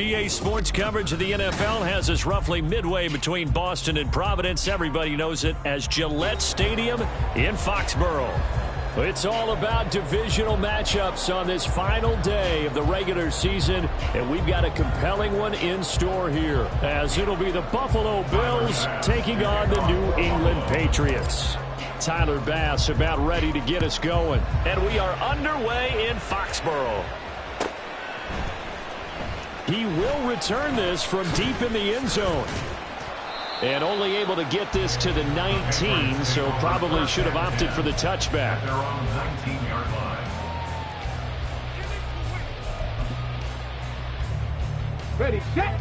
EA Sports coverage of the NFL has us roughly midway between Boston and Providence. Everybody knows it as Gillette Stadium in Foxborough. It's all about divisional matchups on this final day of the regular season, and we've got a compelling one in store here, as it'll be the Buffalo Bills taking on the New England Patriots. Tyler Bass about ready to get us going, and we are underway in Foxborough. He will return this from deep in the end zone. And only able to get this to the 19, so probably should have opted for the touchback. They're on the 19-yard line. Ready, set.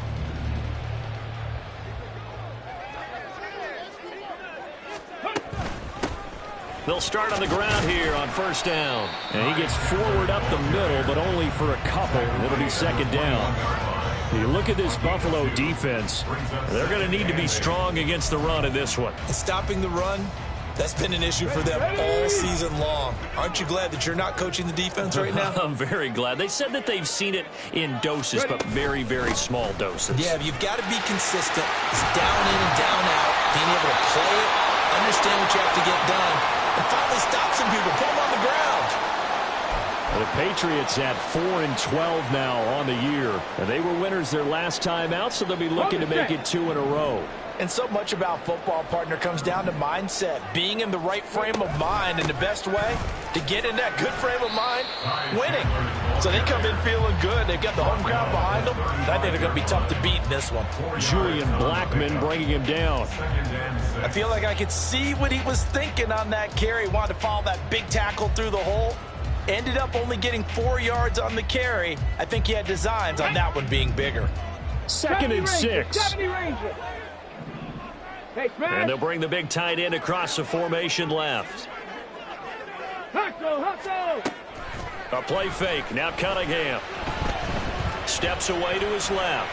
They'll start on the ground here on first down. And he gets forward up the middle, but only for a couple. It'll be second down. You look at this Buffalo defense, they're going to need to be strong against the run in this one. Stopping the run, that's been an issue for them all season long. Aren't you glad that you're not coaching the defense right now? I'm very glad. They said that they've seen it in doses, but very, very small doses. Yeah, you've got to be consistent. It's down in and down out, being able to play it, understand what you have to get done, and finally stop some people, put them on the ground. The Patriots at 4-12 now on the year. And they were winners their last time out, so they'll be looking to make it 2 in a row. And so much about football, partner, comes down to mindset. Being in the right frame of mind, and the best way to get in that good frame of mind, winning. So they come in feeling good. They've got the home crowd behind them. I think they're going to be tough to beat in this one. Julian Blackmon bringing him down. I feel like I could see what he was thinking on that carry. He wanted to follow that big tackle through the hole. Ended up only getting 4 yards on the carry. I think he had designs on that one being bigger. Second and 6. Hey, and they'll bring the big tight end across the formation left. A play fake. Now Cunningham. Steps away to his left.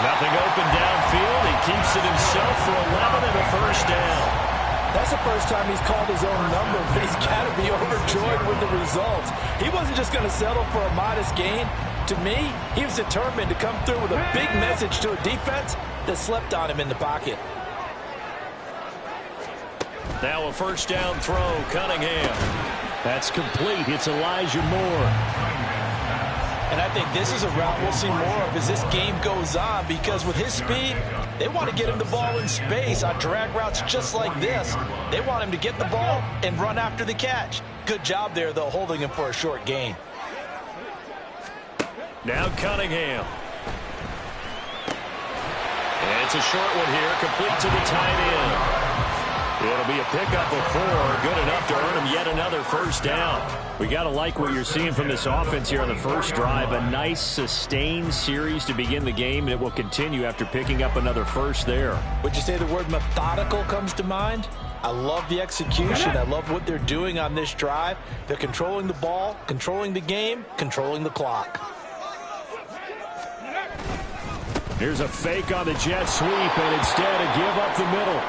Nothing open downfield. He keeps it himself for 11 and a first down. That's the first time he's called his own number, but he's got to be overjoyed with the results. He wasn't just going to settle for a modest gain. To me, he was determined to come through with a big message to a defense that slept on him in the pocket. Now a first down throw, Cunningham. That's complete. It's Elijah Moore. And I think this is a route we'll see more of as this game goes on, because with his speed, they want to get him the ball in space on drag routes just like this. They want him to get the ball and run after the catch. Good job there, though, holding him for a short gain. Now Cunningham. And it's a short one here, complete to the tight end. It'll be a pickup of 4, good enough to earn him yet another first down. We got to like what you're seeing from this offense here on the first drive. A nice, sustained series to begin the game, and it will continue after picking up another first there. Would you say the word methodical comes to mind? I love the execution. I love what they're doing on this drive. They're controlling the ball, controlling the game, controlling the clock. Here's a fake on the jet sweep, and instead a give up the middle.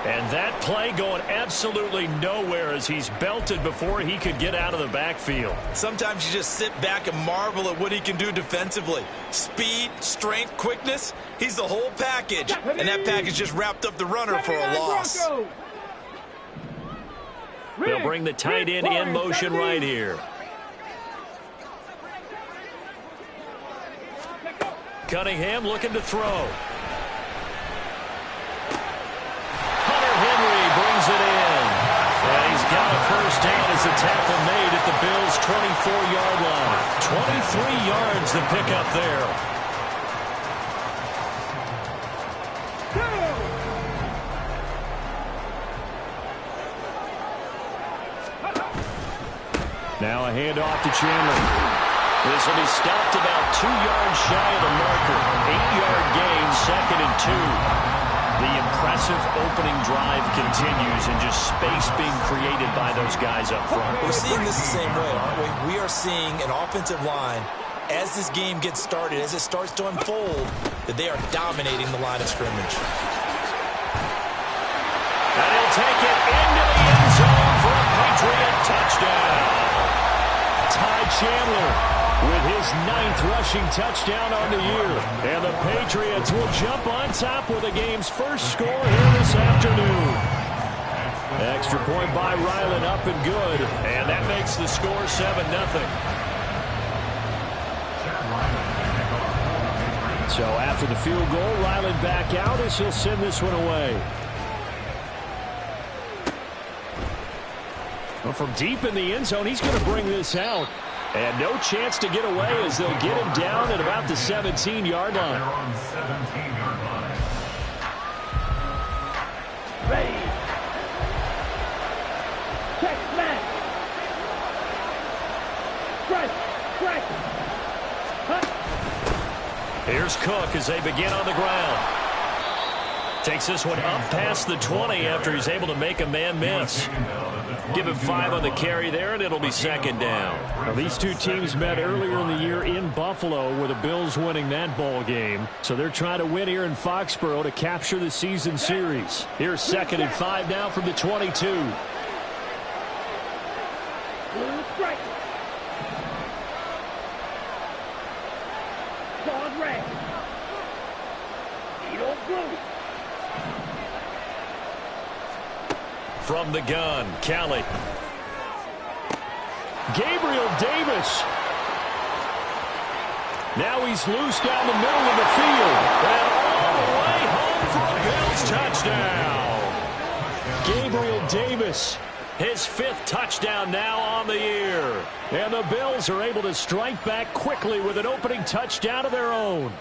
And that play going absolutely nowhere as he's belted before he could get out of the backfield. Sometimes you just sit back and marvel at what he can do defensively. Speed, strength, quickness, he's the whole package. And that package just wrapped up the runner for a loss. They'll bring the tight end in motion right here. Cunningham looking to throw. Brings it in. And he's got a first down as the tackle made at the Bills' 24-yard line. 23 yards to pick up there. Now a handoff to Chandler. This will be stopped about 2 yards shy of the marker. 8-yard gain, 2nd and 2. The impressive opening drive continues, and just space being created by those guys up front. We're seeing this the same way, aren't we? We are seeing an offensive line, as this game gets started, as it starts to unfold, that they are dominating the line of scrimmage. And he'll take it into the end zone for a Patriot touchdown. Ty Chandler with his 9th rushing touchdown on the year. And the Patriots will jump on top with the game's first score here this afternoon. Extra point by Ryland, up and good. And that makes the score 7-0. So after the field goal, Ryland back out as he'll send this one away. Well, from deep in the end zone, he's going to bring this out. And no chance to get away as they'll get him down at about the 17-yard line. Ready. Check, smash. Strike. Cut. Here's Cook as they begin on the ground. Takes this one up past the 20 after he's able to make a man miss. Give him 5 on the carry there, and it'll be 2nd down. Now, these two teams met earlier in the year in Buffalo with the Bills winning that ball game. So they're trying to win here in Foxborough to capture the season series. Here's 2nd and 5 now from the 22. Strike. Claude Ray. Edo Blue. From the gun, Kelly. Gabriel Davis. Now he's loose down the middle of the field. And all the way home for a Bills touchdown. Gabriel Davis, his 5th touchdown now on the year. And the Bills are able to strike back quickly with an opening touchdown of their own.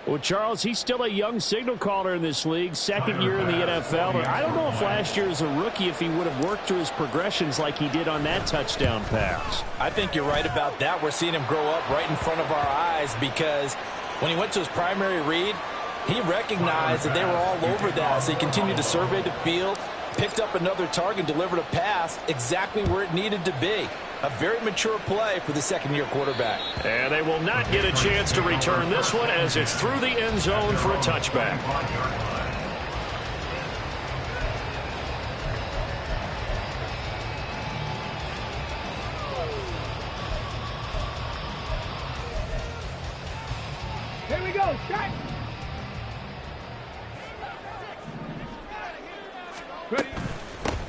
Well, Charles, he's still a young signal caller in this league, 2nd year in the NFL. But I don't know if last year as a rookie, if he would have worked through his progressions like he did on that touchdown pass. I think you're right about that. We're seeing him grow up right in front of our eyes because when he went to his primary read, he recognized that they were all over that. So he continued to survey the field, picked up another target, delivered a pass exactly where it needed to be. A very mature play for the 2nd-year quarterback. And they will not get a chance to return this one as it's through the end zone for a touchback. Here we go. Strike. Ready.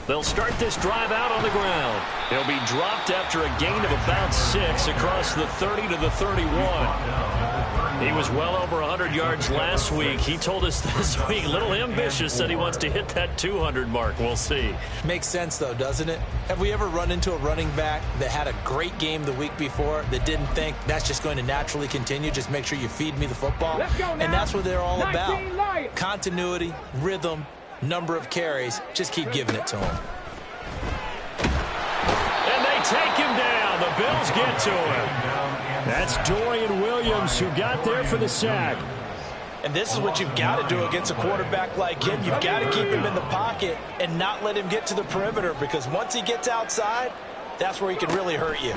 They'll start this drive out on the ground. He'll be dropped after a gain of about 6 across the 30 to the 31. He was well over 100 yards last week. He told us this week, a little ambitious, that he wants to hit that 200 mark. We'll see. Makes sense, though, doesn't it? Have we ever run into a running back that had a great game the week before that didn't think that's just going to naturally continue? Just make sure you feed me the football. Let's go now. And that's what they're all about. 19 Lions. Continuity, rhythm, number of carries. Just keep giving it to him. And they take him down. The Bills get to him. That's Dorian Williams who got there for the sack. And this is what you've got to do against a quarterback like him. You've got to keep him in the pocket and not let him get to the perimeter, because once he gets outside, that's where he can really hurt you.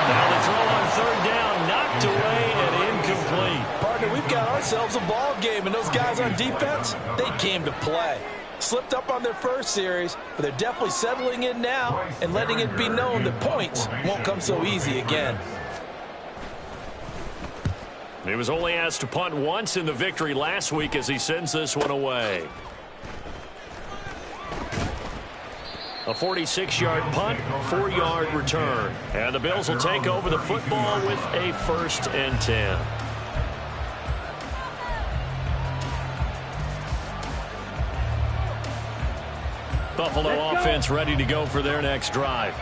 Now the throw on 3rd down, knocked away and incomplete. Partner, we've got ourselves a ball game, and those guys on defense, they came to play. Slipped up on their first series, but they're definitely settling in now and letting it be known that points won't come so easy again. He was only asked to punt once in the victory last week as he sends this one away. A 46-yard punt, 4-yard return. And the Bills will take over the football with a 1st and 10. Buffalo offense ready to go for their next drive.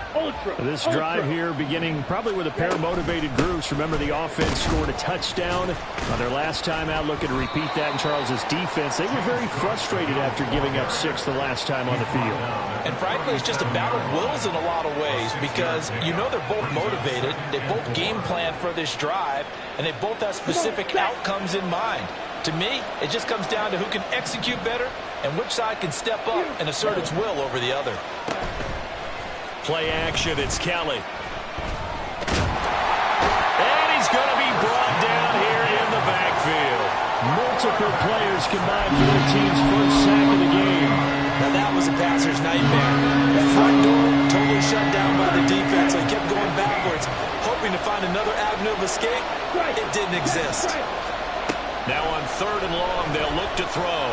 This drive here beginning probably with a pair of motivated groups. Remember, the offense scored a touchdown on their last time out. Looking to repeat that in Charles's defense. They were very frustrated after giving up 6 the last time on the field. And frankly, it's just a battle of wills in a lot of ways, because you know they're both motivated. They both game plan for this drive, and they both have specific outcomes in mind. To me, it just comes down to who can execute better and which side can step up and assert its will over the other. Play action, it's Kelly. And he's going to be brought down here in the backfield. Multiple players combined for the team's first sack of the game. Now that was a passer's nightmare. The front door totally shut down by the defense. They kept going backwards, hoping to find another avenue of escape. It didn't exist. Now on 3rd and long, they'll look to throw.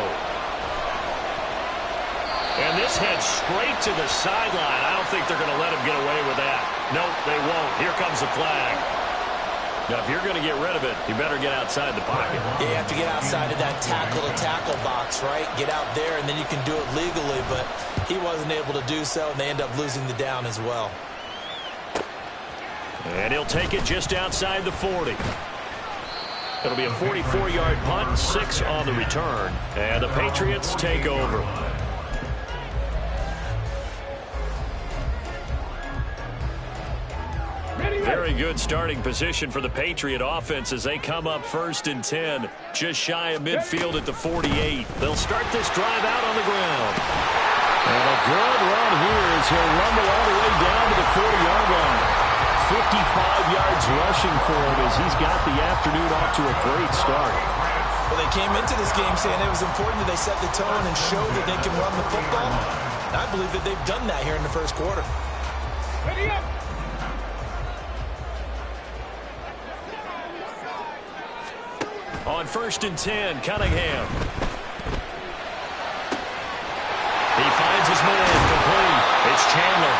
And this heads straight to the sideline. I don't think they're going to let him get away with that. Nope, they won't. Here comes the flag. Now, if you're going to get rid of it, you better get outside the pocket. Yeah, you have to get outside of that tackle-to-tackle box, right? Get out there, and then you can do it legally, but he wasn't able to do so, and they end up losing the down as well. And he'll take it just outside the 40. It'll be a 44-yard punt, 6 on the return, and the Patriots take over. Very good starting position for the Patriot offense as they come up 1st and 10, just shy of midfield at the 48. They'll start this drive out on the ground. And a good run here as he'll rumble all the way down to the 40-yard line. 55 yards rushing for him as he's got the afternoon off to a great start. Well, they came into this game saying it was important that they set the tone and show that they can run the football. And I believe that they've done that here in the first quarter. Ready up. On 1st and 10, Cunningham. He finds his man complete. It's Chandler.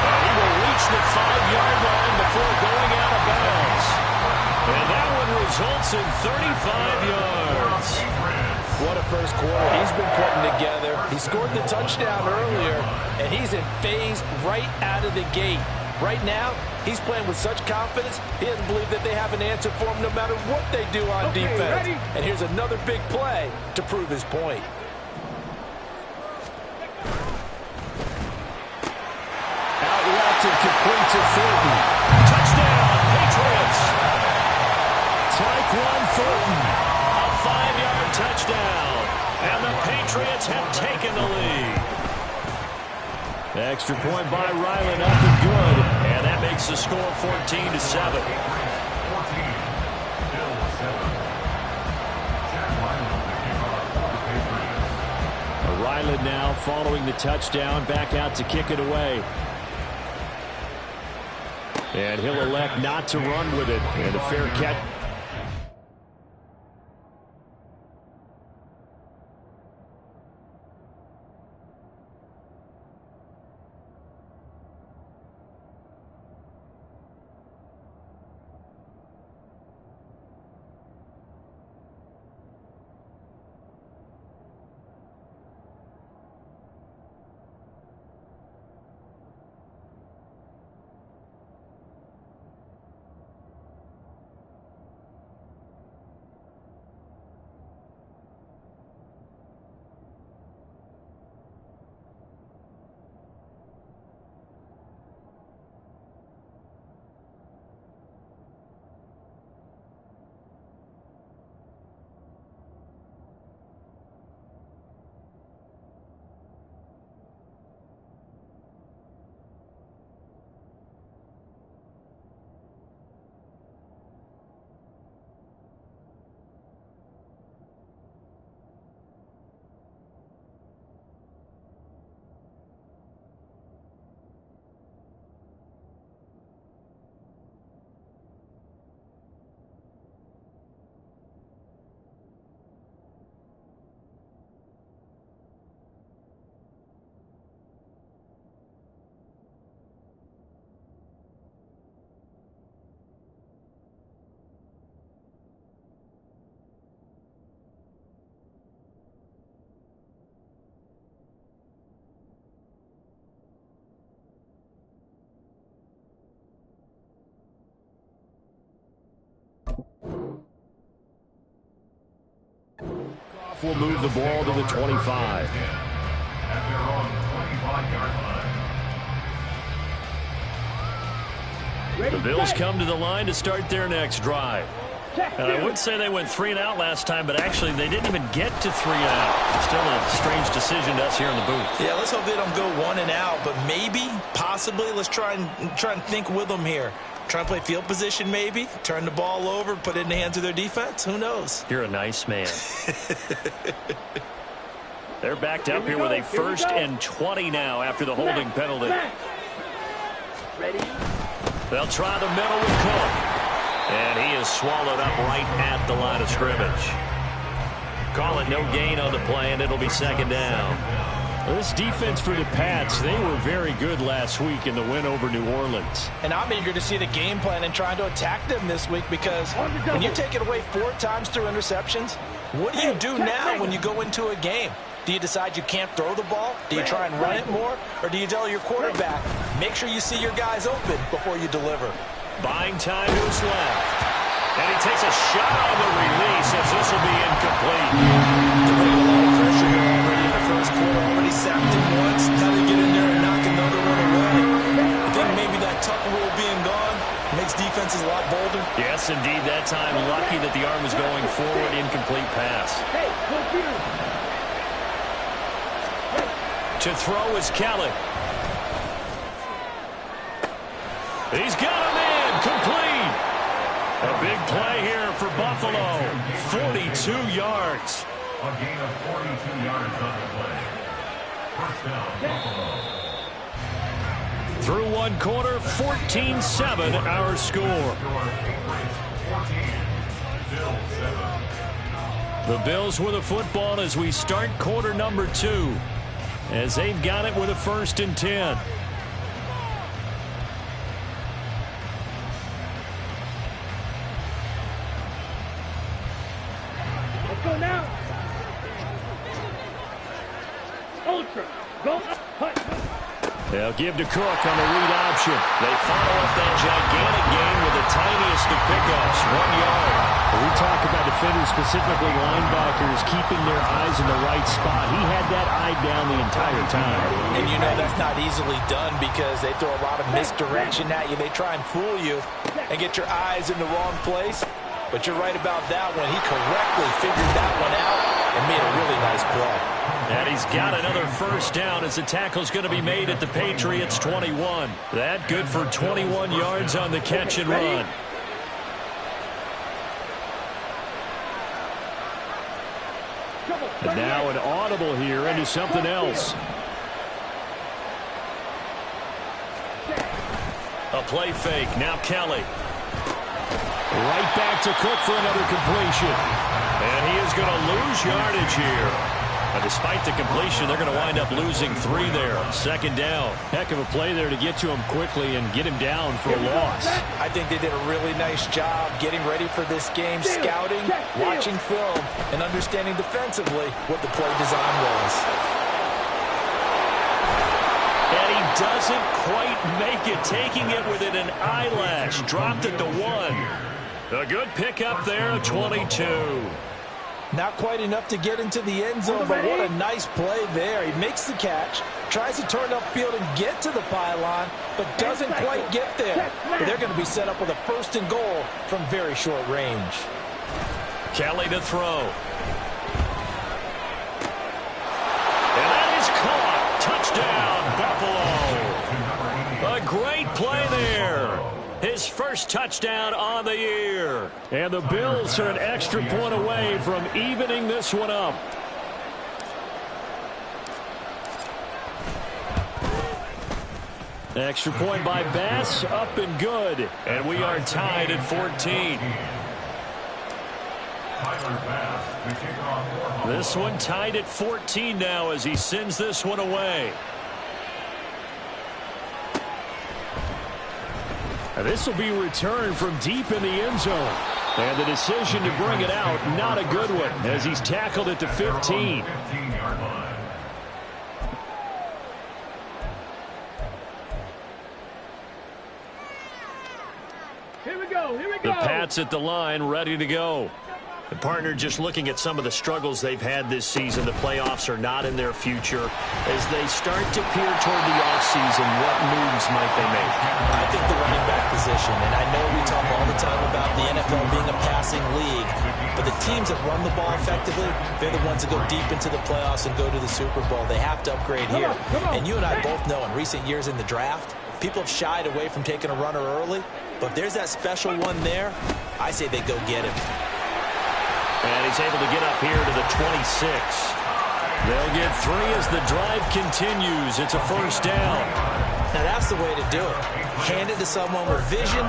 And he will reach the 5-yard line before going out of bounds. And that one results in 35 yards. What a first quarter he's been putting together. He scored the touchdown earlier, and he's in phase right out of the gate. Right now, he's playing with such confidence, he doesn't believe that they have an answer for him no matter what they do on defense. Ready? And here's another big play to prove his point. Out left and complete to Thornton. Touchdown, Patriots. Tyquan Thornton, a 5-yard touchdown. And the Patriots have taken the lead. Extra point by Ryland up and good. And that makes the score 14-7. Ryland now following the touchdown, back out to kick it away. And he'll elect not to run with it. And a fair catch. Will move the ball to the 25. The Bills come to the line to start their next drive. And I would say they went 3 and out last time, but actually they didn't even get to 3 and out. Still a strange decision to us here in the booth. Yeah, let's hope they don't go 1 and out, but maybe, possibly, let's try and think with them here. Try and play field position maybe, turn the ball over, put it in the hands of their defense. Who knows? You're a nice man. They're backed up here with a 1st and 20 now after the holding penalty. Ready? They'll try the middle with Cook. And he is swallowed up right at the line of scrimmage. Call it no gain on the play, and it'll be 2nd down. This defense for the Pats, they were very good last week in the win over New Orleans. And I'm eager to see the game plan and trying to attack them this week, because when you take it away 4 times through interceptions, what do you do now when you go into a game? Do you decide you can't throw the ball? Do you try and run it more? Or do you tell your quarterback, make sure you see your guys open before you deliver? Buying time to his left. And he takes a shot on the release as this will be incomplete. They're putting a lot of pressure here already in the first quarter. Already sacked him once. Now they get in there and knock another one away. I think maybe that tuck rule being gone makes defenses a lot bolder. Yes, indeed. That time, lucky that the arm was going forward. Incomplete pass. Hey, computer. To throw is Kelly. He's got him in. Complete. A big play here for Buffalo. 42 yards. A gain of 42 yards on the play. 1st down, Buffalo. Through 1 quarter, 14-7 our score. 14, Bills 7. The Bills with the football as we start quarter number 2. As they've got it with a 1st and 10. Let's go now. Ultra. Go up. Hut. They'll give to Cook on the read option. They follow up that gigantic gain with the tiniest of pickups, 1 yard. We talk about defenders, specifically linebackers, keeping their eyes in the right spot. He had that eye down the entire time. And you know that's not easily done because they throw a lot of misdirection at you. They try and fool you and get your eyes in the wrong place. But you're right about that one. He correctly figured that one out and made a really nice play. And he's got another 1st down as the tackle's going to be made at the Patriots 21. That good for 21 yards on the catch and run. And now an audible here into something else. A play fake. Now Kelly. Right back to Cook for another completion. And he is going to lose yardage here. But despite the completion, they're going to wind up losing 3 there. 2nd down. Heck of a play there to get to him quickly and get him down for a loss. I think they did a really nice job getting ready for this game, scouting, watching film, and understanding defensively what the play design was. And he doesn't quite make it, taking it within an eyelash. Dropped it to 1. A good pickup there at 22. Not quite enough to get into the end zone, but what a nice play there. He makes the catch, tries to turn upfield and get to the pylon, but doesn't quite get there. But they're going to be set up with a 1st and goal from very short range. Kelly to throw. And that is caught. Touchdown, Buffalo. A great play there. His 1st touchdown on the year. And the Bills are an extra point away from evening this one up. Extra point by Bass, up and good. And we are tied at 14. This one tied at 14 now as he sends this one away. And this will be returned from deep in the end zone. And the decision to bring it out, not a good one, as he's tackled at the 15. Here we go. Here we go. The Pats at the line, ready to go. The partner, just looking at some of the struggles they've had this season, the playoffs are not in their future. As they start to peer toward the offseason, what moves might they make? I think the running back position, and I know we talk all the time about the NFL being a passing league, but the teams that run the ball effectively, they're the ones that go deep into the playoffs and go to the Super Bowl. They have to upgrade here. And you and I both know in recent years in the draft, people have shied away from taking a runner early, but if there's that special one there, I say they go get him. And he's able to get up here to the 26. They'll get 3 as the drive continues. It's a first down. Now that's the way to do it. Hand it to someone with vision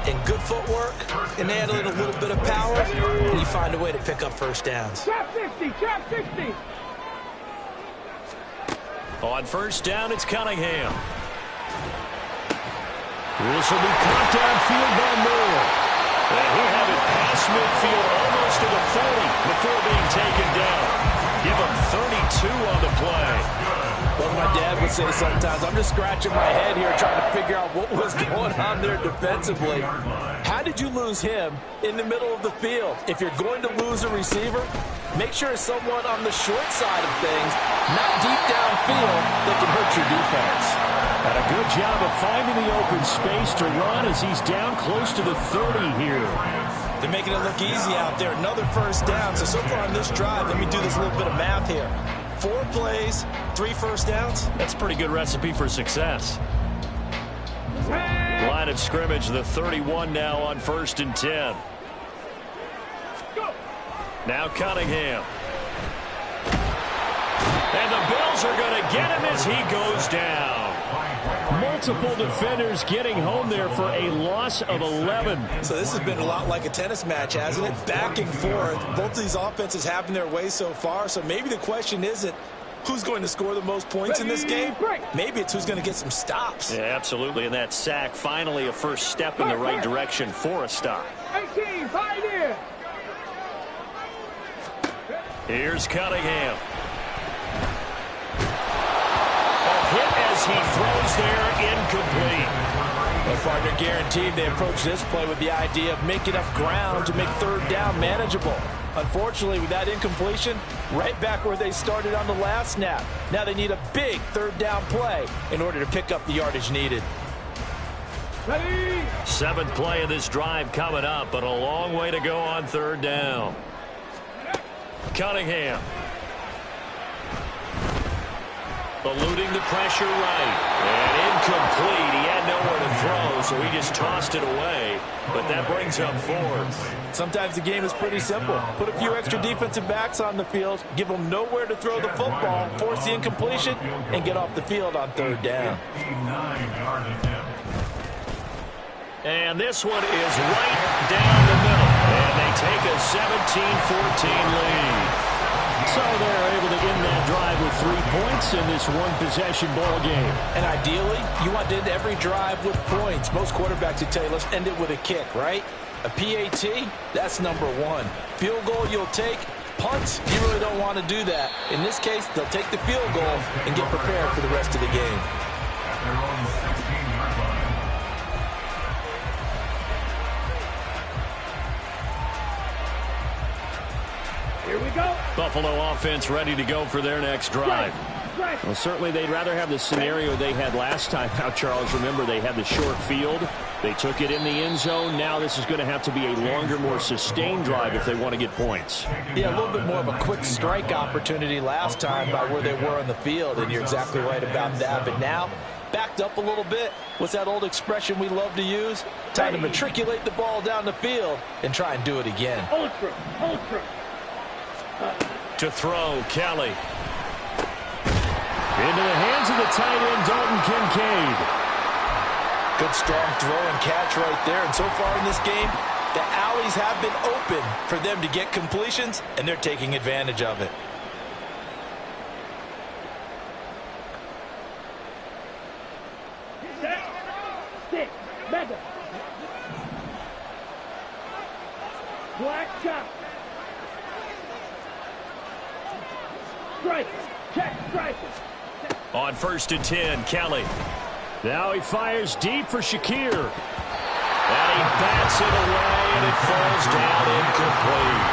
and good footwork, and add a little bit of power, and you find a way to pick up first downs. Trap 60, trap 60. On first down, it's Cunningham. This will be caught downfield by Moore. And he'll have it past midfield almost to the 40 before being taken down. Give him 32 on the play. Well, my dad would say sometimes, I'm just scratching my head here trying to figure out what was going on there defensively. How did you lose him in the middle of the field? If you're going to lose a receiver, make sure it's someone on the short side of things, not deep downfield, that can hurt your defense. And a good job of finding the open space to run as he's down close to the 30 here. They're making it look easy out there. Another first down. So far on this drive, let me do this little bit of math here. 4 plays, 3 first downs. That's a pretty good recipe for success. Line of scrimmage, the 31 now on 1st and 10. Now Cunningham. And the Bills are going to get him as he goes down. Multiple defenders getting home there for a loss of 11. So this has been a lot like a tennis match, hasn't it? Back and forth. Both of these offenses having their way so far. So maybe the question isn't who's going to score the most points in this game. Maybe it's who's going to get some stops. Yeah, absolutely. And that sack, finally a first step in the right direction for a stop. 18, pioneer. Here's Cunningham. Hit as he throws there, incomplete. Well, partner, guaranteed they approach this play with the idea of making up ground to make 3rd down manageable. Unfortunately, with that incompletion, right back where they started on the last snap. Now they need a big 3rd down play in order to pick up the yardage needed. Ready. 7th play of this drive coming up, but a long way to go on 3rd down. Cunningham. Eluding the pressure right. And incomplete. He had nowhere to throw, so he just tossed it away. But that brings up 4th. Sometimes the game is pretty simple. Put a few extra defensive backs on the field, give them nowhere to throw the football, force the incompletion, and get off the field on 3rd down. And this one is right down the middle. And they take a 17-14 lead. So they're able to end that drive with 3 points in this one-possession ball game. And ideally, you want to end every drive with points. Most quarterbacks would tell you, let's end it with a kick, right? A PAT, that's number 1. Field goal you'll take. Punts, you really don't want to do that. In this case, they'll take the field goal and get prepared for the rest of the game. Here we go. Buffalo offense ready to go for their next drive. Well, certainly they'd rather have the scenario they had last time. Now, Charles, remember, they had the short field. They took it in the end zone. Now this is going to have to be a longer, more sustained drive if they want to get points. Yeah, a little bit more of a quick strike opportunity last time by where they were on the field, and you're exactly right about that. But now, backed up a little bit. What's that old expression we love to use? Time to matriculate the ball down the field and try and do it again. Ultra. To throw, Kelly. Into the hands of the tight end, Dalton Kincaid. Good strong throw and catch right there. And so far in this game, the alleys have been open for them to get completions, and they're taking advantage of it. Set. Stick. Mega. Black chop. Strike. Check. Strike. On 1st and 10, Kelly. Now he fires deep for Shakir. And he bats it away, and it falls down incomplete.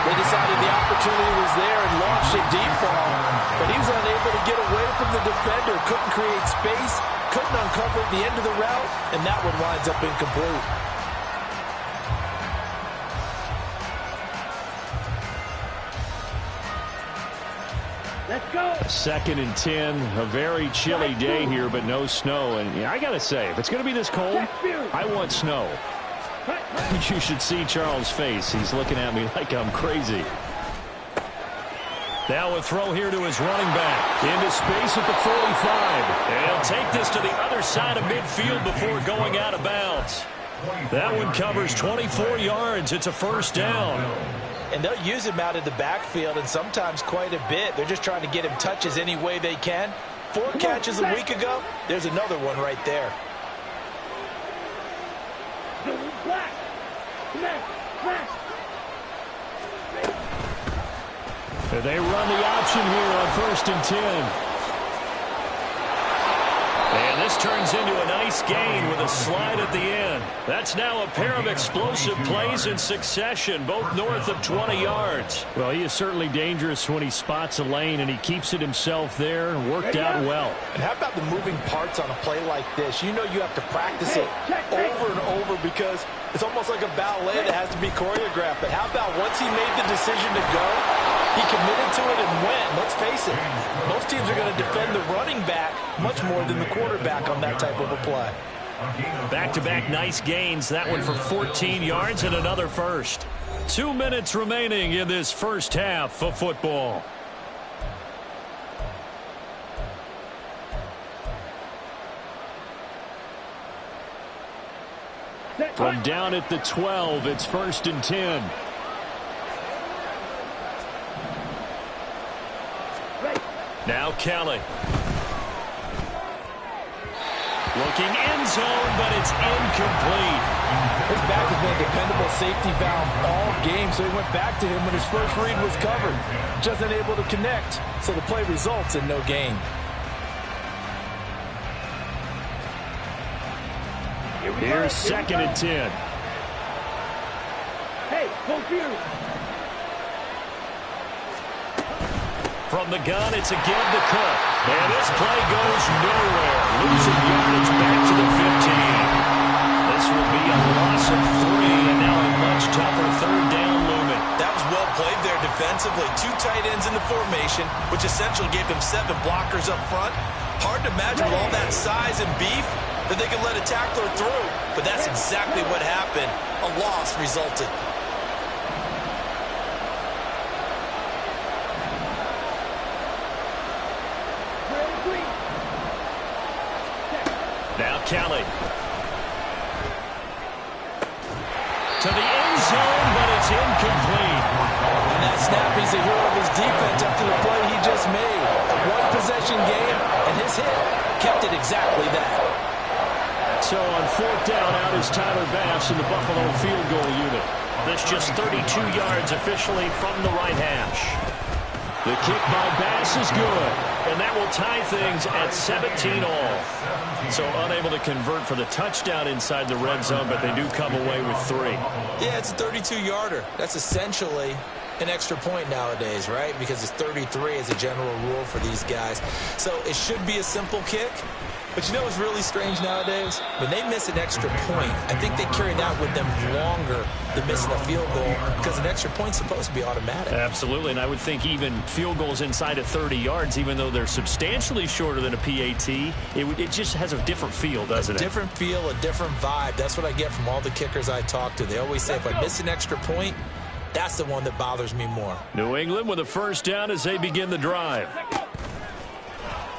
They decided the opportunity was there and launched a deep ball, but he was unable to get away from the defender. Couldn't create space, couldn't uncover the end of the route, and that one winds up incomplete. Let's go. 2nd and 10, a very chilly day here, but no snow. And I got to say, if it's going to be this cold, I want snow. You should see Charles' face. He's looking at me like I'm crazy. Now a throw here to his running back. Into space at the 45. And he'll take this to the other side of midfield before going out of bounds. That one covers 24 yards. It's a first down. And they'll use him out of the backfield, and sometimes quite a bit. They're just trying to get him touches any way they can. 4 catches a week ago. There's another one right there. They run the option here on 1st and 10. And this turns into a nice gain with a slide at the end. That's now a pair of explosive plays in succession, both north of 20 yards. Well, he is certainly dangerous when he spots a lane, and he keeps it himself there and worked out well. And how about the moving parts on a play like this? You know you have to practice it over and over because it's almost like a ballet that has to be choreographed. But how about once he made the decision to go, he committed to it and went. Let's face it, most teams are going to defend the running back much more than the quarterback on that type of a play. Back-to-back nice gains. That one for 14 yards and another first. 2 minutes remaining in this first half of football. From down at the 12, it's 1st and 10. Now Kelly. Looking end zone, but it's incomplete. His back has been a dependable safety valve all game, so he went back to him when his first read was covered. Just unable to connect, so the play results in no gain. Here's 2nd and 10. Hey, go here. From the gun, it's again to Cook. And this play goes nowhere. Losing yardage back to the 15. This will be a loss of 3, and now a much tougher 3rd down looming. That was well played there defensively. 2 tight ends in the formation, which essentially gave them 7 blockers up front. Hard to imagine with all that size and beef that they could let a tackler through. But that's exactly what happened. A loss resulted. Now Kelly. To the end zone, but it's incomplete. On that snap, he's a hero of his defense after the play he just made. A 1-possession game, and his hit kept it exactly that. So on 4th down, out is Tyler Bass in the Buffalo field goal unit. This just 32 yards officially from the right hash. The kick by Bass is good, and that will tie things at 17 all. So unable to convert for the touchdown inside the red zone, but they do come away with 3. Yeah, it's a 32-yarder. That's essentially an extra point nowadays, right? Because it's 33 as a general rule for these guys. So it should be a simple kick. But you know what's really strange nowadays? When they miss an extra point, I think they carry that with them longer than missing a field goal because an extra point's supposed to be automatic. Absolutely, and I would think even field goals inside of 30 yards, even though they're substantially shorter than a PAT, it just has a different feel, doesn't it? A different feel, a different vibe. That's what I get from all the kickers I talk to. They always say if I miss an extra point, that's the one that bothers me more. New England with a first down as they begin the drive.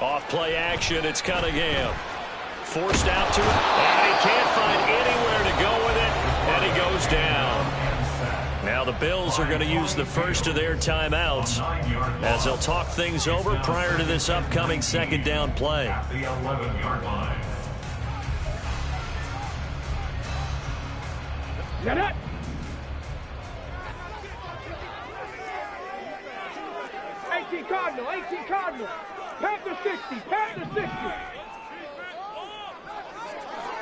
Off play action, it's Cunningham. Forced out to it, and he can't find anywhere to go with it, and he goes down. Now the Bills are going to use the first of their timeouts as they'll talk things over prior to this upcoming 2nd down play. The 11-yard line. Get it! Cardinal, 18 Cardinal. Panther 60, Panther 60.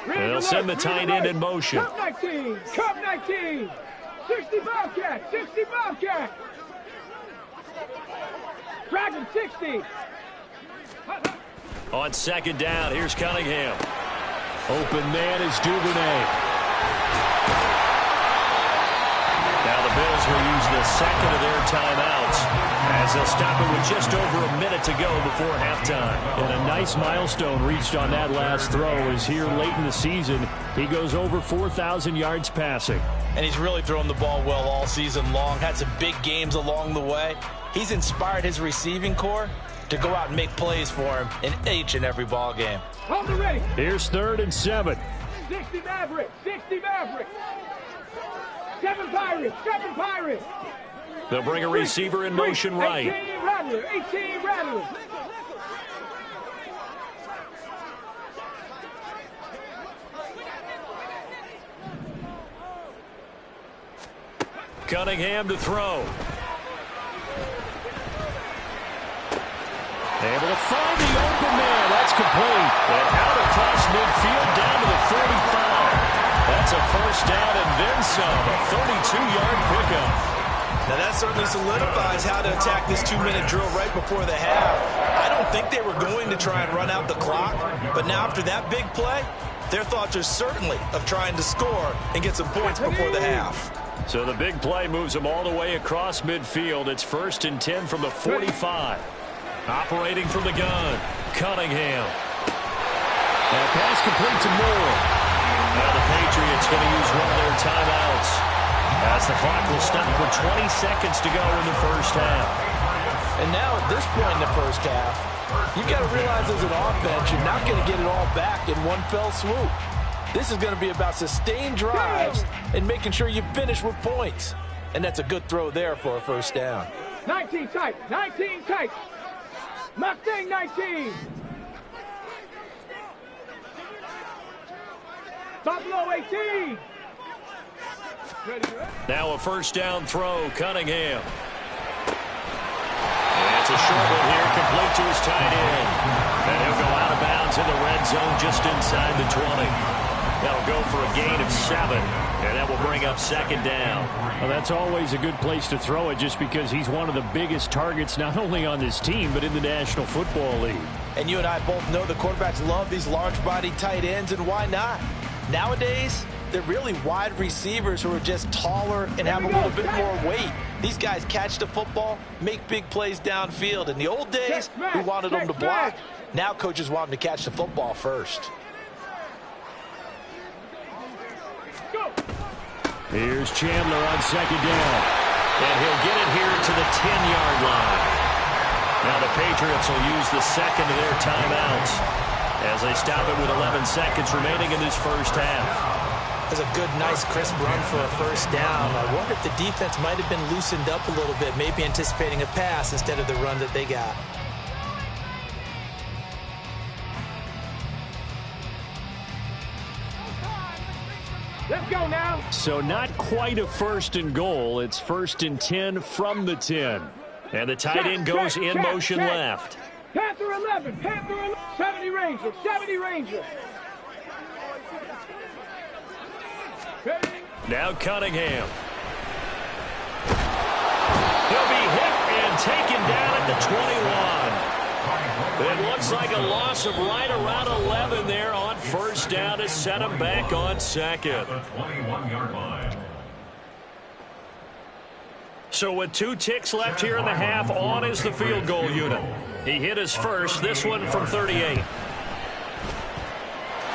They'll send the tight end in motion. Cup 19, Cup 19. 60 Bobcat, 60 Bobcat. Dragon 60. On 2nd down, here's Cunningham. Open man is Duvernay. Now the Bills will use the second of their timeouts as they'll stop it with just over a minute to go before halftime. And a nice milestone reached on that last throw as here late in the season, he goes over 4,000 yards passing. And he's really thrown the ball well all season long, had some big games along the way. He's inspired his receiving corps to go out and make plays for him in each and every ball game. Hold it ready. Here's 3rd and 7. 60 Mavericks. 60 Mavericks. 7 Pirates. 7 Pirates. They'll bring a receiver in motion right. 18 Rattler. 18 Rattler. Cunningham to throw. Able to find the open man. That's complete. And out across midfield down to the 45. That's a first down and then some. A 32-yard pickup. Now that certainly solidifies how to attack this 2-minute drill right before the half. I don't think they were going to try and run out the clock, but now after that big play, their thoughts are certainly of trying to score and get some points before the half. So the big play moves them all the way across midfield. It's 1st and 10 from the 45. Operating from the gun, Cunningham. And a pass complete to Moore. Now the Patriots going to use one of their timeouts as the clock will stop with 20 seconds to go in the first half. And now at this point in the first half, you've got to realize as an offense, you're not going to get it all back in one fell swoop. This is going to be about sustained drives and making sure you finish with points. And that's a good throw there for a first down. 19 tight. 19 tight. Mustang 19. Buffalo 18. Now a first down throw, Cunningham. And it's a short one here, complete to his tight end. And he'll go out of bounds in the red zone just inside the 20. That'll go for a gain of 7, and that will bring up 2nd down. Well, that's always a good place to throw it just because he's one of the biggest targets not only on this team but in the National Football League. And you and I both know the quarterbacks love these large-bodied tight ends, and why not? Nowadays, they're really wide receivers who are just taller and have a little bit more weight. These guys catch the football, make big plays downfield. In the old days, we wanted them to block. Now coaches want them to catch the football first. Here's Chandler on 2nd down. And he'll get it here to the 10-yard line. Now the Patriots will use the second of their timeouts as they stop it with 11 seconds remaining in this first half. That's a good, nice, crisp run for a first down. I wonder if the defense might have been loosened up a little bit, maybe anticipating a pass instead of the run that they got. Let's go now. So not quite a 1st and goal. It's 1st and 10 from the 10. And the tight end goes in motion left. Panther 11. Panther 11. 70 Ranger. 70 Ranger. Now Cunningham. He'll be hit and taken down at the 21. It looks like a loss of right around 11 there on first down to set him back on 2nd. So with 2 ticks left here in the half, on is the field goal unit. He hit his first, this one from 38.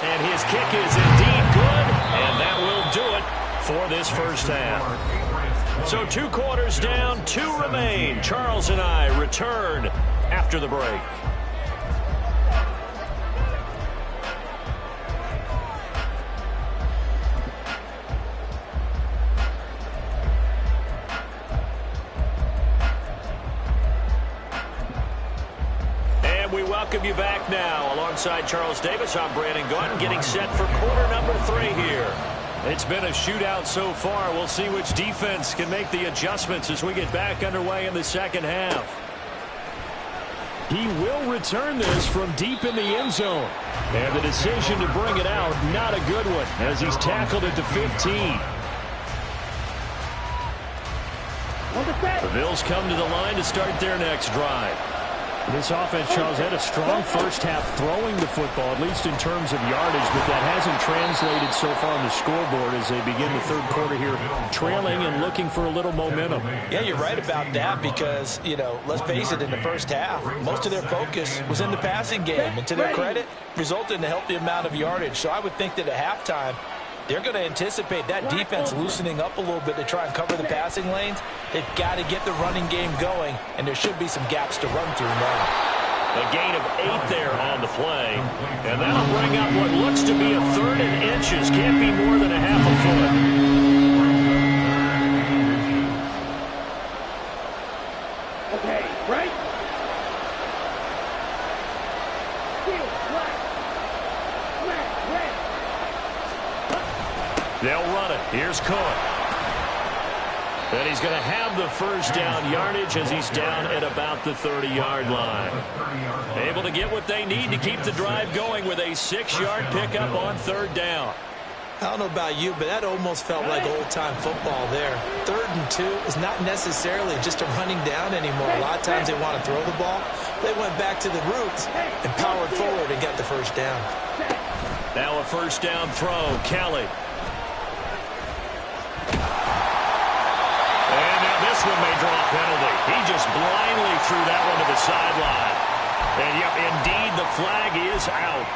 And his kick is indeed good, and that will do it for this first half. So 2 quarters down, 2 remain. Charles and I return after the break. We welcome you back now. Alongside Charles Davis, I'm Brandon Gunn, getting set for quarter number 3 here. It's been a shootout so far. We'll see which defense can make the adjustments as we get back underway in the second half. He will return this from deep in the end zone. And the decision to bring it out, not a good one, as he's tackled at the 15. The Bills come to the line to start their next drive. This offense, Charles, had a strong first half throwing the football, at least in terms of yardage, but that hasn't translated so far on the scoreboard as they begin the third quarter here, trailing and looking for a little momentum. Yeah, you're right about that because, let's face it, in the first half, most of their focus was in the passing game. And to their credit, resulted in a healthy amount of yardage. So I would think that at halftime, they're going to anticipate that defense loosening up a little bit to try and cover the passing lanes. They've got to get the running game going, and there should be some gaps to run through now. A gain of 8 there on the play, and that'll bring up what looks to be a 3rd and inches. Can't be more than a half a foot. Okay, right? They'll run it. Here's Cook. And he's going to have the first down yardage as he's down at about the 30-yard line. Able to get what they need to keep the drive going with a 6-yard pickup on 3rd down. I don't know about you, but that almost felt like old-time football there. 3rd and 2 is not necessarily just a running down anymore. A lot of times they want to throw the ball. They went back to the roots and powered forward and got the first down. Now a first down throw. Kelly. This one may draw a penalty. He just blindly threw that one to the sideline. And, yep, indeed, the flag is out.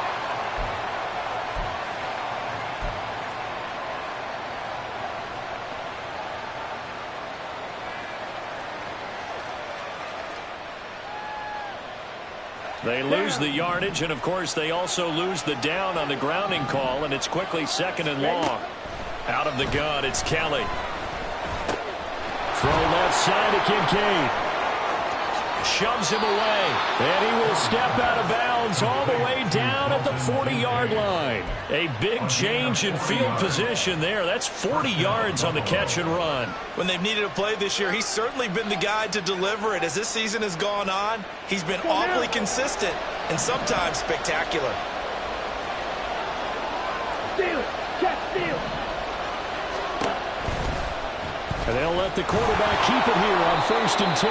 They lose the yardage, and, of course, they also lose the down on the grounding call, and it's quickly 2nd and long. Out of the gun, it's Kelly. Throw left side to Kincaid. Shoves him away. And he will step out of bounds all the way down at the 40-yard line. A big change in field position there. That's 40 yards on the catch and run. When they've needed a play this year, he's certainly been the guy to deliver it. As this season has gone on, he's been awfully consistent and sometimes spectacular. Steal it. Check, steal. And they'll let the quarterback keep it here on 1st and 10.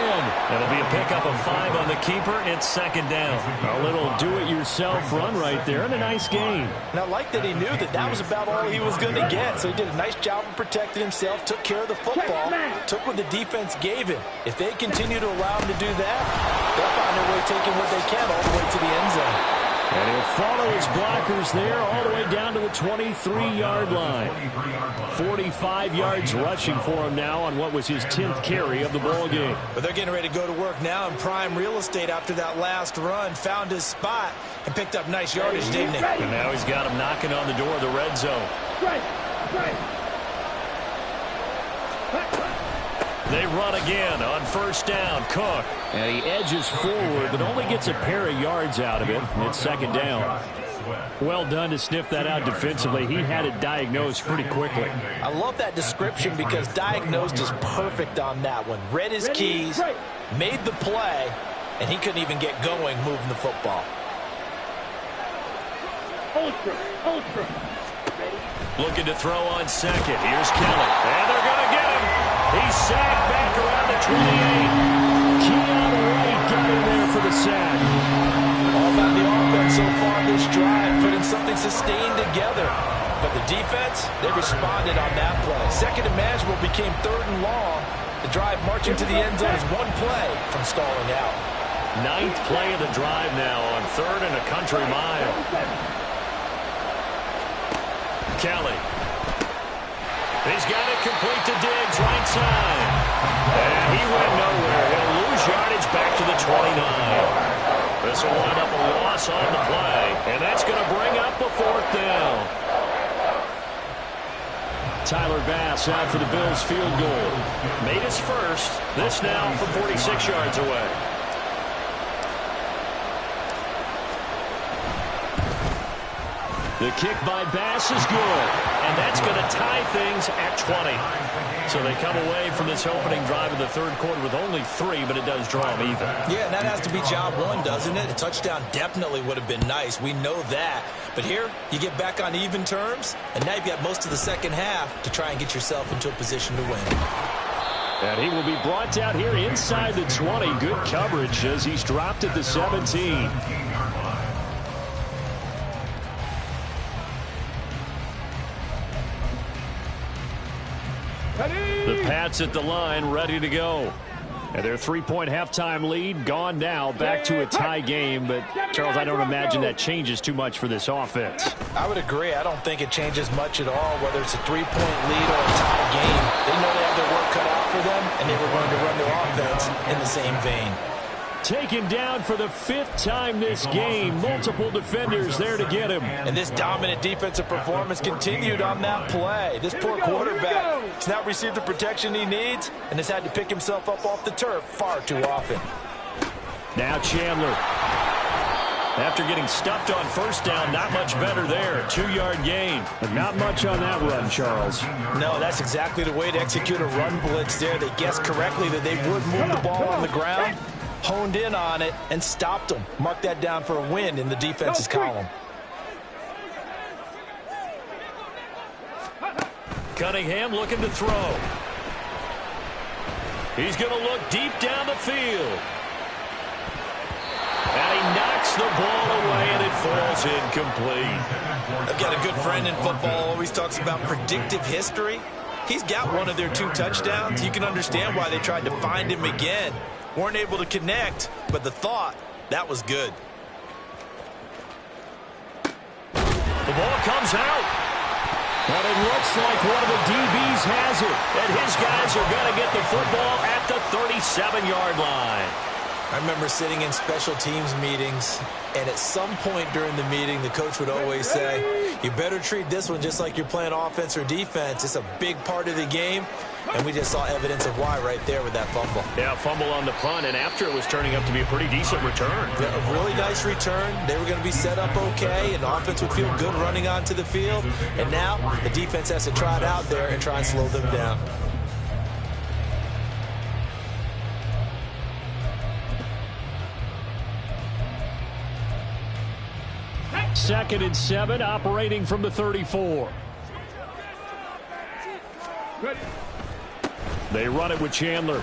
That'll be a pickup of 5 on the keeper. It's 2nd down. A little do-it-yourself run right there and a nice gain. And I like that he knew that that was about all he was going to get. So he did a nice job of protecting himself, took care of the football, took what the defense gave him. If they continue to allow him to do that, they'll find their way taking what they can all the way to the end zone. And he'll follow his blockers there all the way down to the 23-yard line. 45 yards rushing for him now on what was his 10th carry of the ball game. But they're getting ready to go to work now in prime real estate after that last run. Found his spot and picked up nice yardage, didn't he? And now he's got him knocking on the door of the red zone. They run again on 1st down. Cook. And he edges forward, but only gets a pair of yards out of it. It's 2nd down. Well done to sniff that out defensively. He had it diagnosed pretty quickly. I love that description because diagnosed is perfect on that one. Read his keys, made the play, and he couldn't even get going moving the football. Ultra. Looking to throw on 2nd. Here's Kelly. And they're going to get him. He's sacked back around the 28. Keon Wright got in there for the sack. All about the offense so far this drive, putting something sustained together. But the defense, they responded on that play. 2nd and manageable became 3rd and long. The drive marching to the end zone is one play from stalling out. 9th play of the drive now on 3rd and a country mile. Kelly. He's got it complete to Diggs, right side. And he went nowhere. He'll lose yardage back to the 29. This will wind up a loss on the play. And that's going to bring up a 4th down. Tyler Bass out for the Bills field goal. Made his first. This now from 46 yards away. The kick by Bass is good, and that's going to tie things at 20. So they come away from this opening drive of the third quarter with only 3, but it does draw them even. Yeah, and that has to be job one, doesn't it? A touchdown definitely would have been nice. We know that. But here, you get back on even terms, and now you've got most of the second half to try and get yourself into a position to win. And he will be brought down here inside the 20. Good coverage as he's dropped at the 17. The Pats at the line, ready to go. And their 3-point halftime lead gone now, back to a tie game. But, Charles, I don't imagine that changes too much for this offense. I would agree. I don't think it changes much at all, whether it's a 3-point lead or a tie game. They know they have their work cut out for them, and they were going to run their offense in the same vein. Taken down for the 5th time this game. Multiple defenders there to get him. And this dominant defensive performance continued on that play. This poor quarterback has not received the protection he needs and has had to pick himself up off the turf far too often. Now Chandler. After getting stuffed on first down, not much better there. 2-yard gain. But not much on that run, Charles. No, that's exactly the way to execute a run blitz there. They guessed correctly that they would move the ball on the ground, honed in on it, and stopped them. Mark that down for a win in the defense's column. Cunningham looking to throw. He's going to look deep down the field. And he knocks the ball away, and it falls incomplete. I've got a good friend in football, always talks about predictive history. He's got one of their 2 touchdowns. You can understand why they tried to find him again. Weren't able to connect, but the thought, that was good. The ball comes out. And it looks like one of the DBs has it. And his guys are going to get the football at the 37-yard line. I remember sitting in special teams meetings, and at some point during the meeting, the coach would always say, you better treat this one just like you're playing offense or defense. It's a big part of the game, and we just saw evidence of why right there with that fumble. Yeah, fumble on the punt, and after it was turning up to be a pretty decent return. Yeah, a really nice return. They were going to be set up okay, and the offense would feel good running onto the field. And now the defense has to try it out there and try and slow them down. Second and 7, operating from the 34. They run it with Chandler.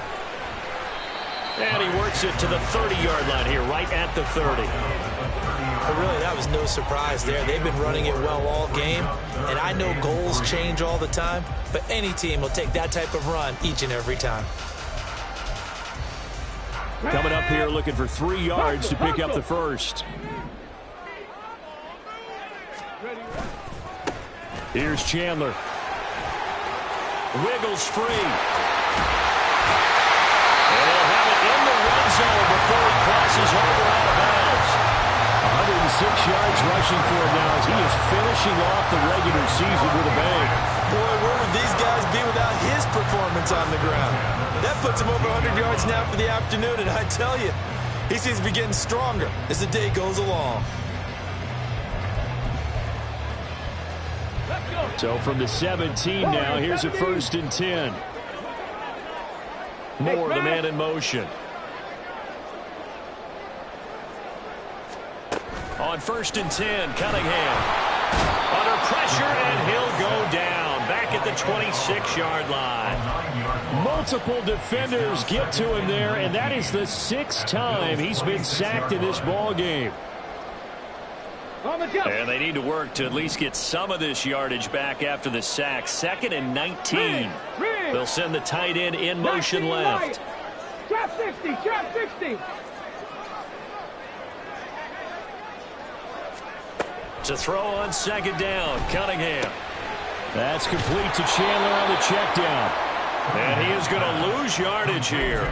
And he works it to the 30-yard line here, right at the 30. But really, that was no surprise there. They've been running it well all game. And I know goals change all the time, but any team will take that type of run each and every time. Coming up here looking for 3 yards to pick up the first. Here's Chandler. Wiggles free. And he'll have it in the red zone before he crosses over out of bounds. 106 yards rushing for him now as he is finishing off the regular season with a bang. Boy, where would these guys be without his performance on the ground? That puts him over 100 yards now for the afternoon, and I tell you, he seems to be getting stronger as the day goes along. So from the 17 now, here's a 1st and 10. Moore, the man in motion. On 1st and 10, Cunningham. Under pressure, and he'll go down. Back at the 26-yard line. Multiple defenders get to him there, and that is the 6th time he's been sacked in this ball game. And they need to work to at least get some of this yardage back after the sack. 2nd and 19. They'll send the tight end in motion left. Trap 60, trap 60. To throw on 2nd down, Cunningham. That's complete to Chandler on the check down. And he is going to lose yardage here.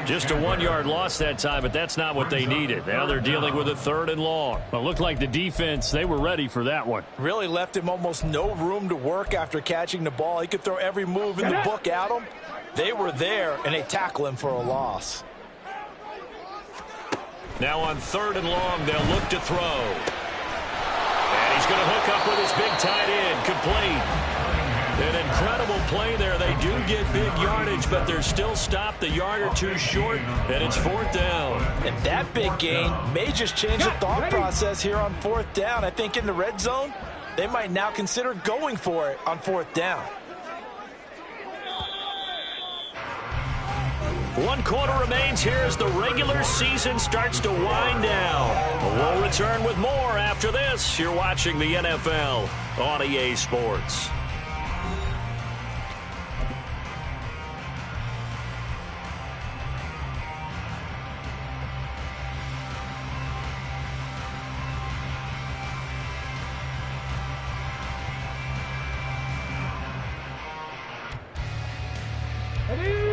Just a 1-yard loss that time, but that's not what they needed. Now they're dealing with a 3rd and long. It looked like the defense, they were ready for that one. Really left him almost no room to work after catching the ball. He could throw every move in the book at him. They were there, and they tackle him for a loss. Now on 3rd and long, they'll look to throw. And he's going to hook up with his big tight end, complete. An incredible play there. They do get big yardage, but they're still stopped a yard or two short, and it's 4th down. And that big gain may just change the thought process here on 4th down. I think in the red zone, they might now consider going for it on 4th down. 1 quarter remains here as the regular season starts to wind down. We'll return with more after this. You're watching the NFL on EA Sports.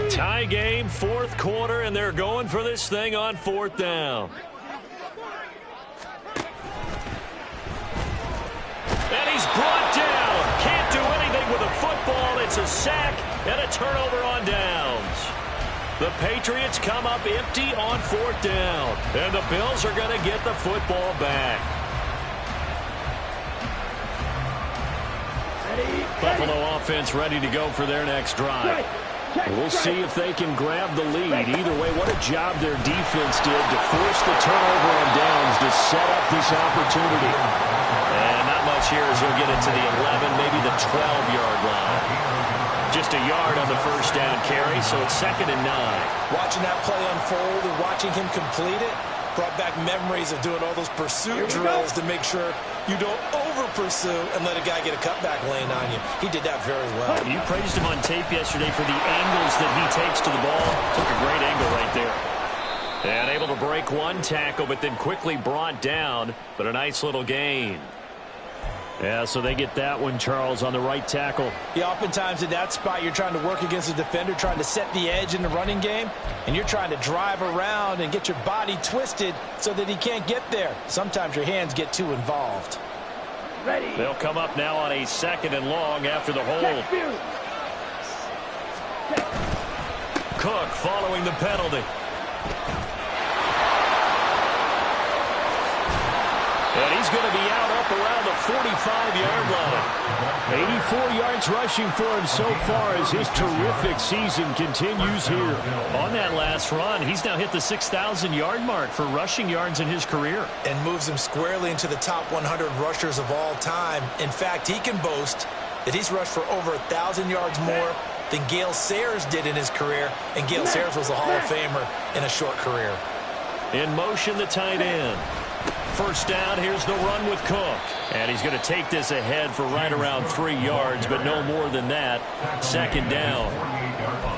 Tie game, 4th quarter, and they're going for this thing on 4th down. And he's brought down. Can't do anything with a football. It's a sack and a turnover on downs. The Patriots come up empty on 4th down, and the Bills are going to get the football back. Buffalo offense ready to go for their next drive. We'll see if they can grab the lead. Either way, what a job their defense did to force the turnover on downs to set up this opportunity. And not much here as he'll get it to the 11, maybe the 12-yard line. Just a yard on the first down carry, so it's 2nd and 9. Watching that play unfold and watching him complete it brought back memories of doing all those pursuit drills to make sure you don't over-pursue and let a guy get a cutback lane on you. He did that very well. You praised him on tape yesterday for the angles that he takes to the ball. Took a great angle right there. And able to break one tackle, but then quickly brought down. But a nice little gain. Yeah, so they get that one, Charles, on the right tackle. Yeah, oftentimes in that spot, you're trying to work against a defender, trying to set the edge in the running game, and you're trying to drive around and get your body twisted so that he can't get there. Sometimes your hands get too involved. Ready. They'll come up now on a 2nd and long after the hold. Cook following the penalty. And he's going to be out up around the 45-yard line. 84 yards rushing for him so far as his terrific season continues here. On that last run, he's now hit the 6,000-yard mark for rushing yards in his career. And moves him squarely into the top 100 rushers of all time. In fact, he can boast that he's rushed for over 1,000 yards more than Gale Sayers did in his career. And Gale Sayers was a Hall of Famer in a short career. In motion, the tight end. First down, here's the run with Cook. And he's going to take this ahead for right around 3 yards, but no more than that. 2nd down.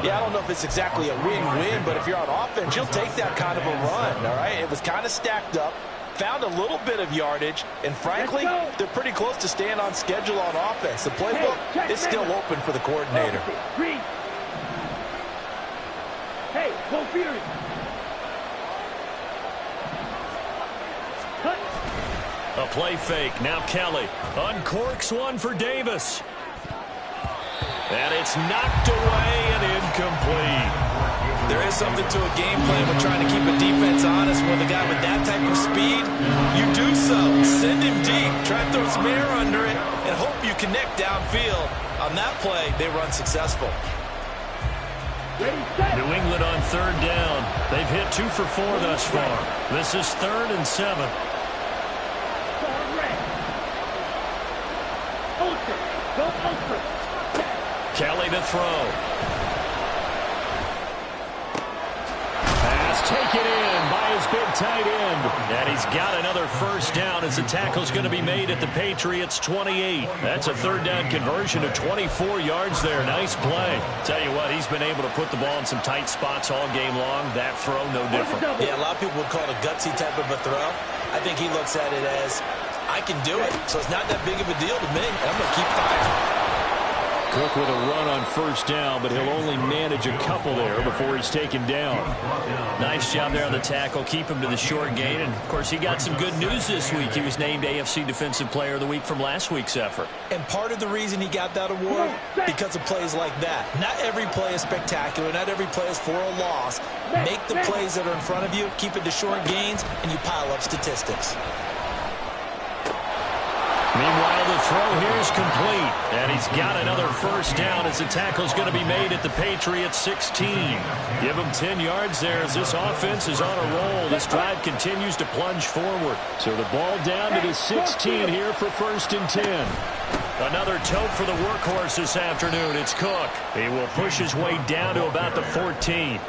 Yeah, I don't know if it's exactly a win-win, but if you're on offense, you'll take that kind of a run, all right? It was kind of stacked up, found a little bit of yardage, and frankly, they're pretty close to staying on schedule on offense. The playbook is still open for the coordinator. Hey, go Fury. A play fake. Now Kelly uncorks one for Davis. And it's knocked away and incomplete. There is something to a game plan with trying to keep a defense honest. With a guy with that type of speed, you do so. Send him deep. Try to throw some air under it and hope you connect downfield. On that play, they run successful. New England on 3rd down. They've hit 2 for 4 thus far. This is 3rd and 7. Kelly to throw. Pass taken in by his big tight end. And he's got another first down as the tackle's going to be made at the Patriots 28. That's a 3rd down conversion of 24 yards there. Nice play. Tell you what, he's been able to put the ball in some tight spots all game long. That throw, no different. Yeah, a lot of people would call it a gutsy type of a throw. I think he looks at it as, I can do it. So it's not that big of a deal to me. And I'm going to keep firing. Cook with a run on first down, but he'll only manage a couple there before he's taken down. Nice job there on the tackle. Keep him to the short gain. And, of course, he got some good news this week. He was named AFC Defensive Player of the Week from last week's effort. And part of the reason he got that award, because of plays like that. Not every play is spectacular. Not every play is for a loss. Make the plays that are in front of you, keep it to short gains, and you pile up statistics. Meanwhile, the throw here is complete. And he's got another first down as the tackle's going to be made at the Patriots 16. Give him 10 yards there as this offense is on a roll. This drive continues to plunge forward. So the ball down to the 16 here for 1st and 10. Another tote for the workhorse this afternoon. It's Cook. He will push his way down to about the 14.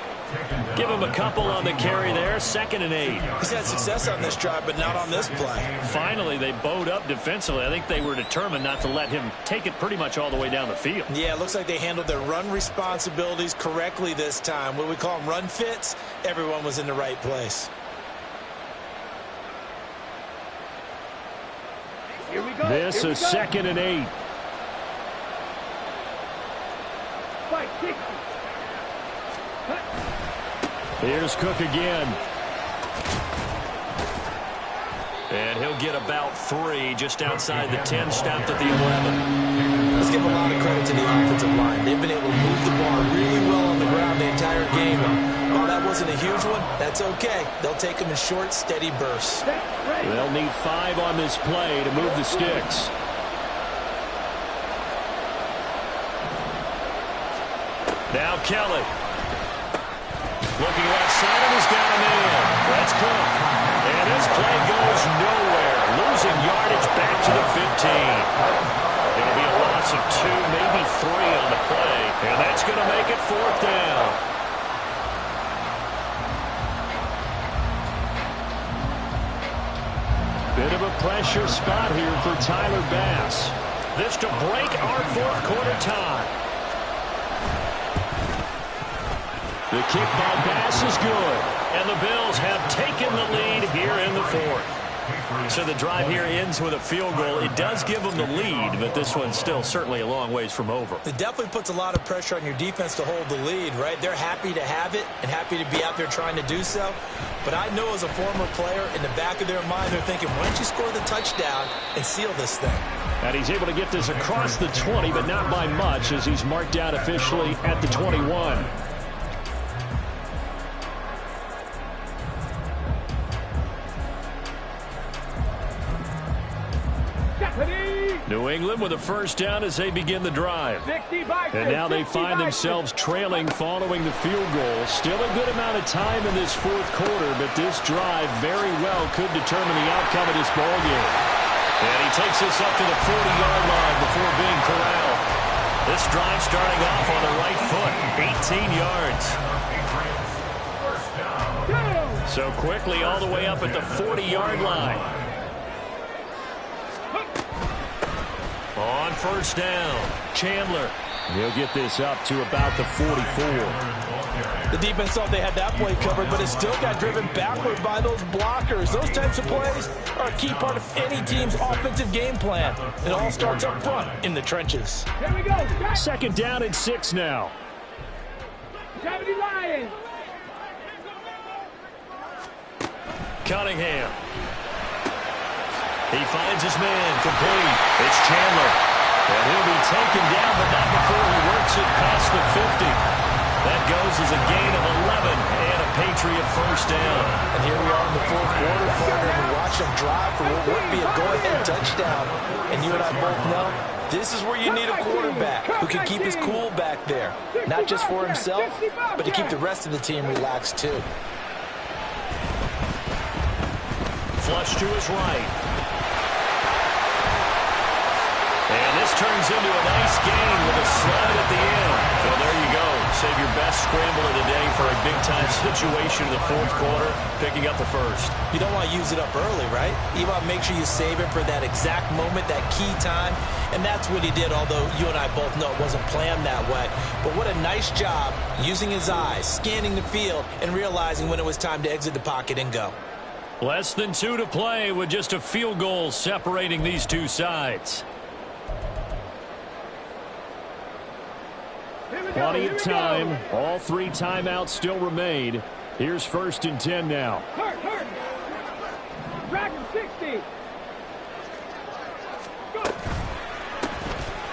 Give him a couple on the carry there. 2nd and 8. He's had success on this drive, but not on this play. Finally, they bowed up defensively. I think they were determined not to let him take it pretty much all the way down the field. Yeah, it looks like they handled their run responsibilities correctly this time. What we call them run fits, everyone was in the right place. Here we go. This is 2nd and 8. Fight, 60. Here's Cook again. And he'll get about 3 just outside the 10, stopped at the 11. Let's give a lot of credit to the offensive line. They've been able to move the ball really well on the ground the entire game. And while that wasn't a huge one, that's okay. They'll take them in short, steady bursts. They'll need 5 on this play to move the sticks. Now Kelly. Looking left side, and he's got him in. That's Cook. And this play goes nowhere. Losing yardage back to the 15. It'll be a loss of 2, maybe 3 on the play. And that's going to make it 4th down. Bit of a pressure spot here for Tyler Bass. This to break our 4th quarter tie. The kick by Bass is good, and the Bills have taken the lead here in the 4th. So the drive here ends with a field goal. It does give them the lead, but this one's still certainly a long ways from over. It definitely puts a lot of pressure on your defense to hold the lead, right? They're happy to have it and happy to be out there trying to do so. But I know as a former player, in the back of their mind, they're thinking, why don't you score the touchdown and seal this thing? And he's able to get this across the 20, but not by much, as he's marked out officially at the 21. New England with a first down as they begin the drive. And now they find themselves trailing following the field goal. Still a good amount of time in this 4th quarter, but this drive very well could determine the outcome of this ballgame. And he takes this up to the 40-yard line before being corralled. This drive starting off on the right foot, 18 yards. So quickly all the way up at the 40-yard line. On first down, Chandler. He'll get this up to about the 44. The defense thought they had that play covered, but it still got driven backward by those blockers. Those types of plays are a key part of any team's offensive game plan. It all starts up front in the trenches. Here we go. 2nd down and 6 now. 70 Lions. Cunningham. He finds his man, complete. It's Chandler. And he'll be taken down, but not before he works it past the 50. That goes as a gain of 11 and a Patriot first down. And here we are in the 4th quarter, partner, and watch them drive for what would be a go-ahead touchdown. And you and I both know this is where you need a quarterback who can keep his cool back there. Not just for himself, but to keep the rest of the team relaxed too. Flush to his right. And this turns into a nice gain with a slide at the end. Well, there you go. Save your best scramble of the day for a big-time situation in the 4th quarter, picking up the first. You don't want to use it up early, right? You want to make sure you save it for that exact moment, that key time. And that's what he did, although you and I both know it wasn't planned that way. But what a nice job using his eyes, scanning the field, and realizing when it was time to exit the pocket and go. Less than 2 to play with just a field goal separating these two sides. Plenty of time. All 3 timeouts still remain. Here's 1st and 10 now. Hurt. Dragon 60. Go.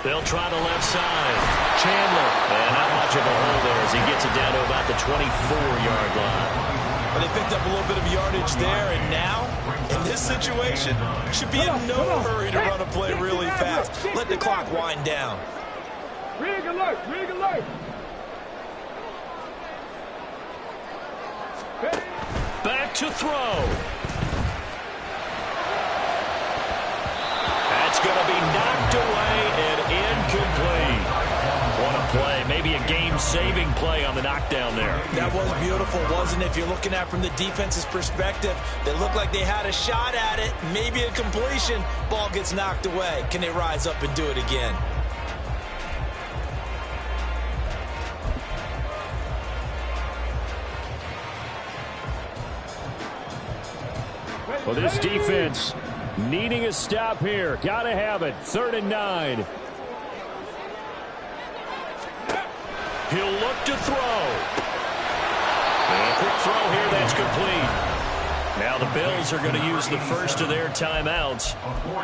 They'll try the left side. Chandler. And not much of a hole there as he gets it down to about the 24-yard line. But they picked up a little bit of yardage there, and now, in this situation, should be in no hurry to run a play really fast. Let the clock wind down. Rig alert. Back to throw. That's going to be knocked away and incomplete. What a play. Maybe maybe a game-saving play on the knockdown there. That was beautiful, wasn't it? If you're looking at it from the defense's perspective, they looked like they had a shot at it, maybe a completion. Ball gets knocked away. Can they rise up and do it again? Well, this defense needing a stop here. Got to have it. 3rd and 9. He'll look to throw. And a quick throw here. That's complete. Now the Bills are going to use the first of their timeouts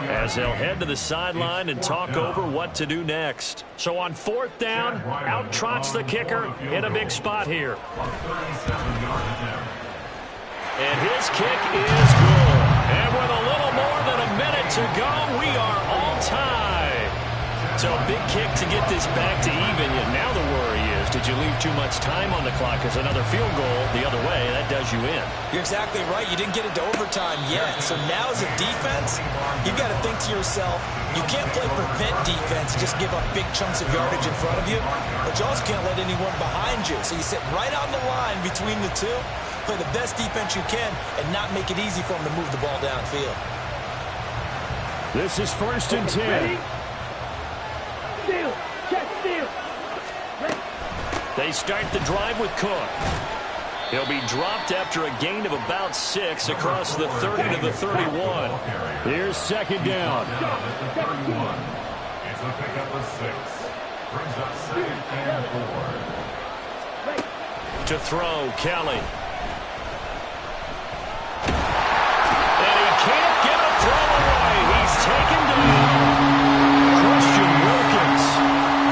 as they'll head to the sideline and talk over what to do next. So on 4th down, out trots the kicker in a big spot here. And his kick is good. And with a little more than a minute to go, we are all tied. So a big kick to get this back to even. And now the worry is, did you leave too much time on the clock? Because another field goal the other way, that does you in. You're exactly right. You didn't get into overtime yet. So now as a defense, you've got to think to yourself, you can't play prevent defense, just give up big chunks of yardage in front of you. But you also can't let anyone behind you. So you sit right on the line between the two. Play the best defense you can and not make it easy for them to move the ball downfield. This is 1st and 10. Steal. Check steal. They start the drive with Cook. He'll be dropped after a gain of about 6 across the 30 to the 31. Here's 2nd down. It's a pickup of 6. Brings up 2nd and 4. To throw, Kelly. And he can't get a throw away. He's taken down. Christian Wilkins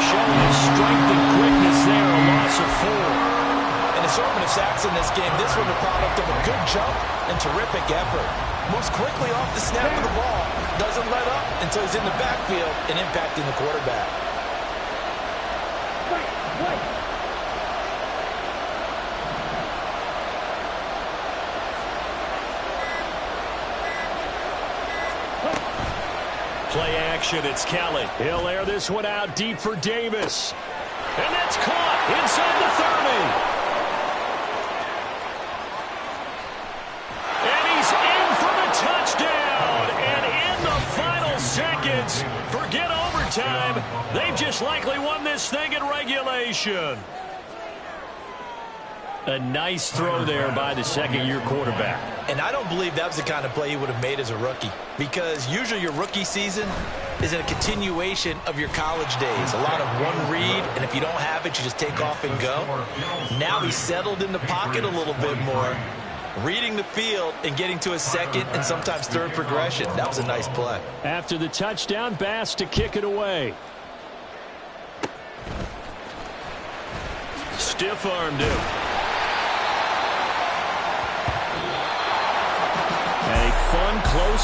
showing his strength and quickness there, a loss of 4. An assortment of sacks in this game. This one the product of a good jump and terrific effort. Moves quickly off the snap of the ball. Doesn't let up until he's in the backfield and impacting the quarterback. Right. Play action, it's Kelly. He'll air this one out deep for Davis. And that's caught inside the 30. And he's in for the touchdown. And in the final seconds, forget overtime. They've just likely won this thing in regulation. A nice throw there by the second-year quarterback. And I don't believe that was the kind of play he would have made as a rookie, because usually your rookie season is a continuation of your college days. A lot of one read, and if you don't have it, you just take off and go. Now he's settled in the pocket a little bit more, reading the field and getting to a second and sometimes third progression. That was a nice play. After the touchdown, Bass to kick it away. Stiff-armed him. A fun, close